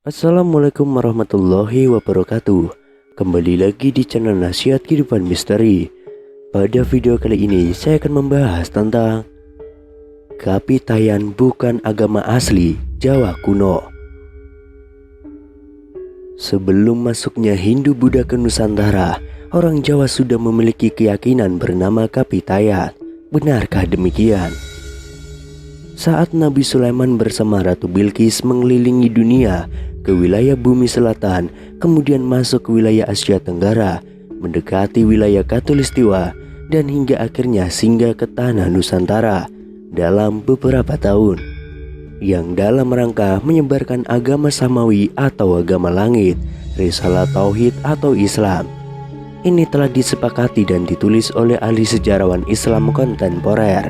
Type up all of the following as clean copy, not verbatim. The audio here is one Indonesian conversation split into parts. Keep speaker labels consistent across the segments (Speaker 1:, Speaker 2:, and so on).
Speaker 1: Assalamualaikum warahmatullahi wabarakatuh. Kembali lagi di channel Nasihat Kehidupan Misteri. Pada video kali ini saya akan membahas tentang Kapitayan bukan agama asli Jawa kuno. Sebelum masuknya Hindu-Buddha ke Nusantara, orang Jawa sudah memiliki keyakinan bernama Kapitayan. Benarkah demikian? Saat Nabi Sulaiman bersama Ratu Bilqis mengelilingi dunia ke wilayah bumi selatan, kemudian masuk ke wilayah Asia Tenggara, mendekati wilayah Khatulistiwa, dan hingga akhirnya singgah ke tanah Nusantara dalam beberapa tahun, yang dalam rangka menyebarkan agama Samawi atau agama langit, risalah tauhid atau Islam. Ini telah disepakati dan ditulis oleh ahli sejarawan Islam kontemporer.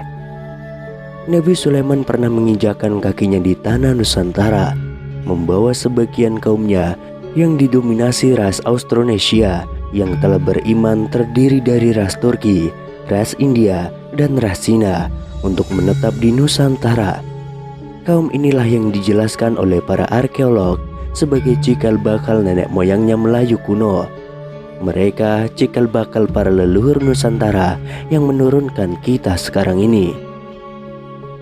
Speaker 1: Nabi Sulaiman pernah menginjakkan kakinya di tanah Nusantara, membawa sebagian kaumnya yang didominasi ras Austronesia yang telah beriman terdiri dari ras Turki, ras India, dan ras Cina untuk menetap di Nusantara. Kaum inilah yang dijelaskan oleh para arkeolog sebagai cikal bakal nenek moyangnya Melayu kuno. Mereka cikal bakal para leluhur Nusantara yang menurunkan kita sekarang ini.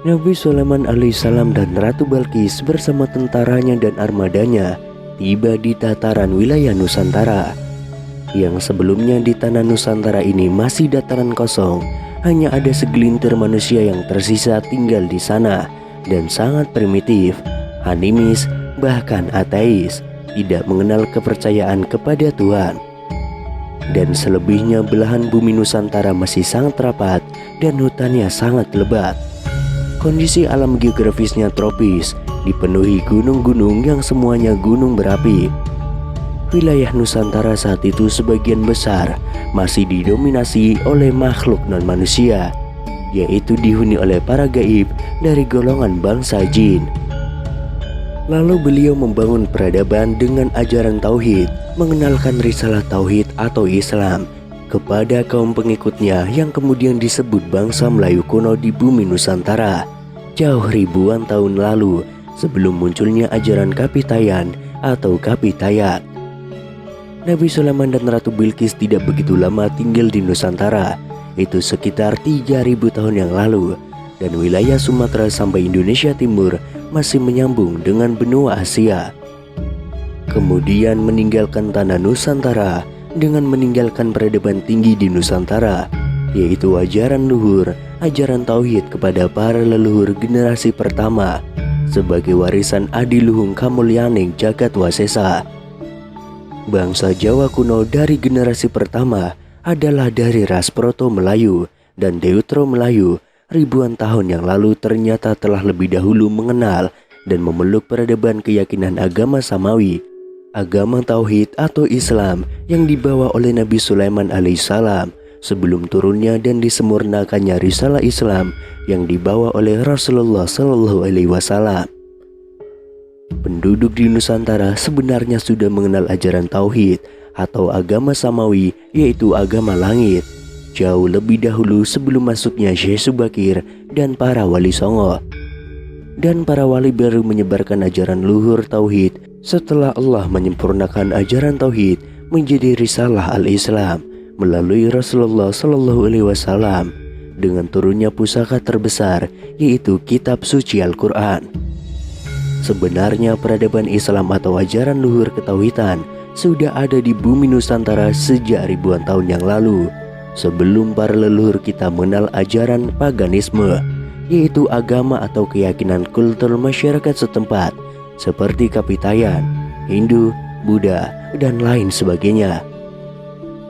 Speaker 1: Nabi Sulaiman alaihissalam dan Ratu Bilqis bersama tentaranya dan armadanya tiba di dataran wilayah Nusantara. Yang sebelumnya di tanah Nusantara ini masih dataran kosong, hanya ada segelintir manusia yang tersisa tinggal di sana dan sangat primitif, animis, bahkan ateis, tidak mengenal kepercayaan kepada Tuhan. Dan selebihnya belahan bumi Nusantara masih sangat rapat dan hutannya sangat lebat. Kondisi alam geografisnya tropis, dipenuhi gunung-gunung yang semuanya gunung berapi. Wilayah Nusantara saat itu sebagian besar masih didominasi oleh makhluk non-manusia, yaitu dihuni oleh para gaib dari golongan bangsa jin. Lalu beliau membangun peradaban dengan ajaran tauhid, mengenalkan risalah tauhid atau Islam kepada kaum pengikutnya yang kemudian disebut bangsa Melayu kuno di bumi Nusantara jauh ribuan tahun lalu sebelum munculnya ajaran Kapitayan atau Kapitayat. Nabi Sulaiman dan Ratu Bilqis tidak begitu lama tinggal di Nusantara, itu sekitar 3000 tahun yang lalu, dan wilayah Sumatera sampai Indonesia Timur masih menyambung dengan benua Asia. Kemudian meninggalkan tanah Nusantara dengan meninggalkan peradaban tinggi di Nusantara, yaitu ajaran luhur, ajaran tauhid kepada para leluhur generasi pertama sebagai warisan adiluhung kamulyaning jagat wasesa. Bangsa Jawa kuno dari generasi pertama adalah dari ras Proto Melayu dan Deutero Melayu. Ribuan tahun yang lalu ternyata telah lebih dahulu mengenal dan memeluk peradaban keyakinan agama Samawi, agama tauhid atau Islam yang dibawa oleh Nabi Sulaiman alaihissalam sebelum turunnya dan disempurnakannya risalah Islam yang dibawa oleh Rasulullah Shallallahu Alaihi Wasallam. Penduduk di Nusantara sebenarnya sudah mengenal ajaran tauhid atau agama Samawi, yaitu agama langit, jauh lebih dahulu sebelum masuknya Syekh Subakir dan para wali songo. Dan para wali baru menyebarkan ajaran luhur tauhid setelah Allah menyempurnakan ajaran tauhid menjadi risalah al-Islam melalui Rasulullah Shallallahu Alaihi Wasallam dengan turunnya pusaka terbesar, yaitu kitab suci Al-Quran. Sebenarnya peradaban Islam atau ajaran luhur ketauhidan sudah ada di bumi Nusantara sejak ribuan tahun yang lalu, sebelum para leluhur kita mengenal ajaran paganisme, yaitu agama atau keyakinan kultur masyarakat setempat seperti Kapitayan, Hindu, Buddha, dan lain sebagainya.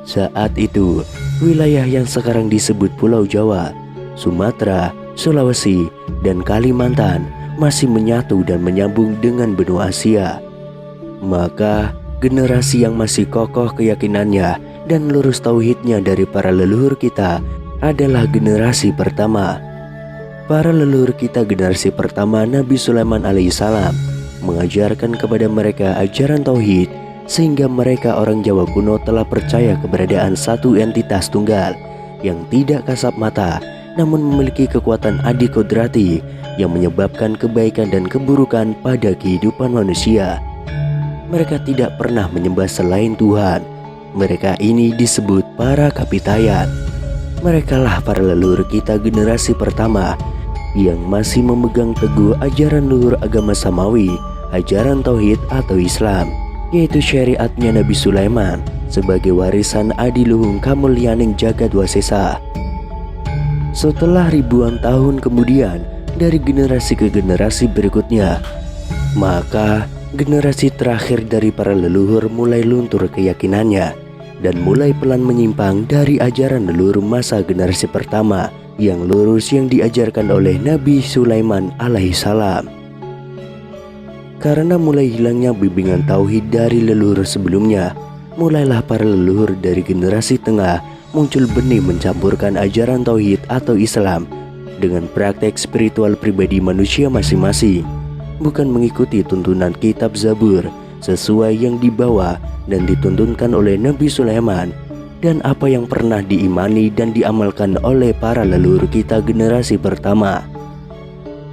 Speaker 1: Saat itu, wilayah yang sekarang disebut Pulau Jawa, Sumatera, Sulawesi, dan Kalimantan masih menyatu dan menyambung dengan benua Asia. Maka generasi yang masih kokoh keyakinannya dan lurus tauhidnya dari para leluhur kita adalah generasi pertama. Para leluhur kita generasi pertama Nabi Sulaiman alaihissalam mengajarkan kepada mereka ajaran tauhid, sehingga mereka orang Jawa kuno telah percaya keberadaan satu entitas tunggal yang tidak kasat mata namun memiliki kekuatan adikodrati yang menyebabkan kebaikan dan keburukan pada kehidupan manusia. Mereka tidak pernah menyembah selain Tuhan. Mereka ini disebut para Kapitayan. Merekalah para leluhur kita generasi pertama yang masih memegang teguh ajaran luhur agama samawi, ajaran tauhid atau Islam, yaitu syariatnya Nabi Sulaiman sebagai warisan adiluhung kamulyaning jagat wasesa. Setelah ribuan tahun kemudian dari generasi ke generasi berikutnya, maka generasi terakhir dari para leluhur mulai luntur keyakinannya dan mulai pelan menyimpang dari ajaran leluhur masa generasi pertama yang lurus yang diajarkan oleh Nabi Sulaiman alaihissalam. Karena mulai hilangnya bimbingan tauhid dari leluhur sebelumnya, mulailah para leluhur dari generasi tengah muncul benih mencampurkan ajaran tauhid atau Islam dengan praktek spiritual pribadi manusia masing-masing, bukan mengikuti tuntunan kitab Zabur sesuai yang dibawa dan dituntunkan oleh Nabi Sulaiman dan apa yang pernah diimani dan diamalkan oleh para leluhur kita generasi pertama.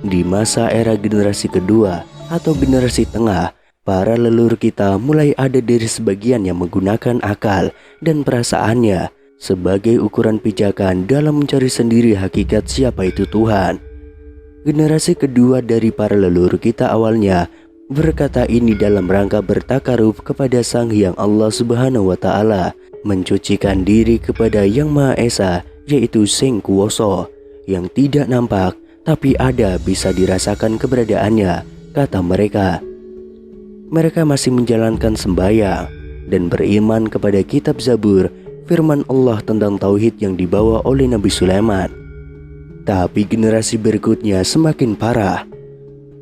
Speaker 1: Di masa era generasi kedua atau generasi tengah, para leluhur kita mulai ada dari sebagian yang menggunakan akal dan perasaannya sebagai ukuran pijakan dalam mencari sendiri hakikat siapa itu Tuhan. Generasi kedua dari para leluhur kita awalnya berkata ini dalam rangka bertakarub kepada Sang Hyang Allah Subhanahu wa Ta'ala, mencucikan diri kepada Yang Maha Esa, yaitu Sing Kuwoso, yang tidak nampak tapi ada bisa dirasakan keberadaannya, kata mereka. Mereka masih menjalankan sembahyang dan beriman kepada kitab Zabur, firman Allah tentang tauhid yang dibawa oleh Nabi Sulaiman. Tapi generasi berikutnya semakin parah.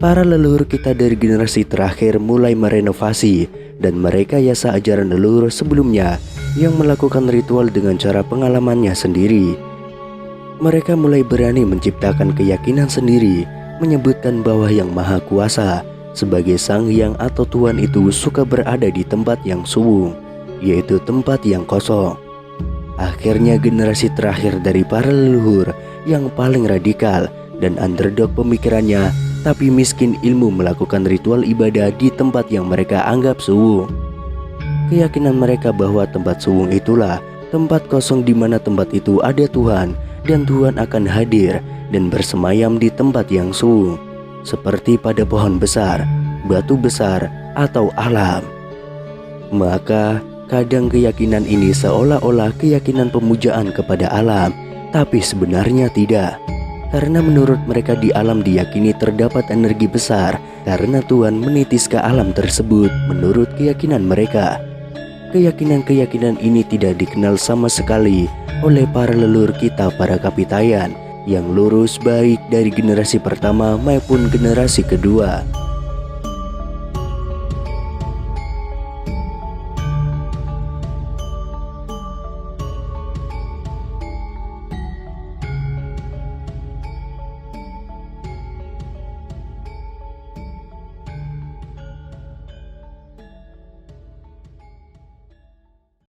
Speaker 1: Para leluhur kita dari generasi terakhir mulai merenovasi dan merekayasa ajaran leluhur sebelumnya yang melakukan ritual dengan cara pengalamannya sendiri. Mereka mulai berani menciptakan keyakinan sendiri, menyebutkan bahwa Yang Maha Kuasa sebagai Sang Hyang atau Tuhan itu suka berada di tempat yang suwung, yaitu tempat yang kosong. Akhirnya generasi terakhir dari para leluhur yang paling radikal dan underdog pemikirannya tapi miskin ilmu melakukan ritual ibadah di tempat yang mereka anggap suwung. Keyakinan mereka bahwa tempat suwung itulah tempat kosong di mana tempat itu ada Tuhan dan Tuhan akan hadir dan bersemayam di tempat yang suwung, seperti pada pohon besar, batu besar, atau alam. Maka kadang keyakinan ini seolah-olah keyakinan pemujaan kepada alam, tapi sebenarnya tidak. Karena menurut mereka di alam diyakini terdapat energi besar karena Tuhan menitis ke alam tersebut menurut keyakinan mereka. Keyakinan-keyakinan ini tidak dikenal sama sekali oleh para leluhur kita para Kapitayan yang lurus baik dari generasi pertama maupun generasi kedua.